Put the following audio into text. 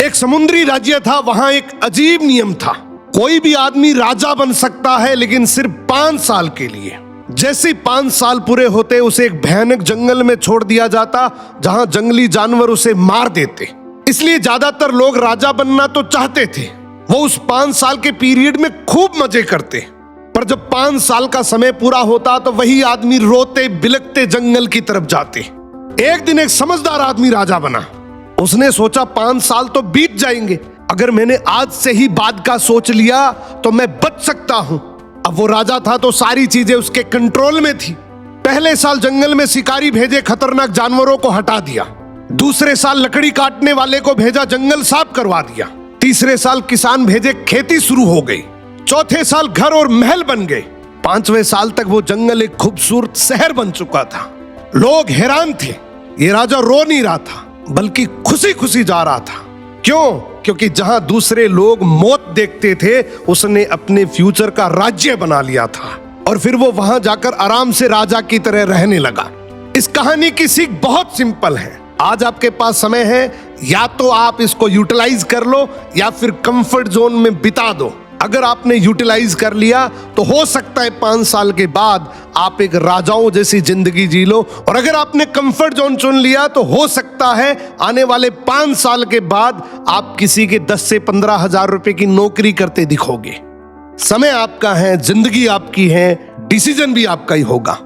एक समुद्री राज्य था, वहां एक अजीब नियम था। कोई भी आदमी राजा बन सकता है, लेकिन सिर्फ 5 साल के लिए। जैसे 5 साल पूरे होते उसे एक भयानक जंगल में छोड़ दिया जाता, जहां जंगली जानवर उसे मार देते। इसलिए ज्यादातर लोग राजा बनना तो चाहते थे। वो उस 5 साल के पीरियड में खूब मजे करते, पर जब 5 साल का समय पूरा होता तो वही आदमी रोते बिलखते जंगल की तरफ जाते। एक दिन एक समझदार आदमी राजा बना। उसने सोचा 5 साल तो बीत जाएंगे, अगर मैंने आज से ही बात का सोच लिया तो मैं बच सकता हूं। अब वो राजा था तो सारी चीजें उसके कंट्रोल में थी। पहले साल जंगल में शिकारी भेजे, खतरनाक जानवरों को हटा दिया। दूसरे साल लकड़ी काटने वाले को भेजा, जंगल साफ करवा दिया। तीसरे साल किसान भेजे, खेती शुरू हो गई। चौथे साल घर और महल बन गए। 5वें साल तक वो जंगल एक खूबसूरत शहर बन चुका था। लोग हैरान थे। ये राजा रो नहीं रहा था, बल्कि खुशी खुशी जा रहा था। क्यों? क्योंकि जहां दूसरे लोग मौत देखते थे, उसने अपने फ्यूचर का राज्य बना लिया था और फिर वो वहां जाकर आराम से राजा की तरह रहने लगा। इस कहानी की सीख बहुत सिंपल है। आज आपके पास समय है, या तो आप इसको यूटिलाइज कर लो या फिर कंफर्ट जोन में बिता दो। अगर आपने यूटिलाइज कर लिया तो हो सकता है 5 साल के बाद आप एक राजाओं जैसी जिंदगी जी लो, और अगर आपने कंफर्ट जोन चुन लिया तो हो सकता है आने वाले 5 साल के बाद आप किसी के 10 से 15 हजार रुपए की नौकरी करते दिखोगे। समय आपका है, जिंदगी आपकी है, डिसीजन भी आपका ही होगा।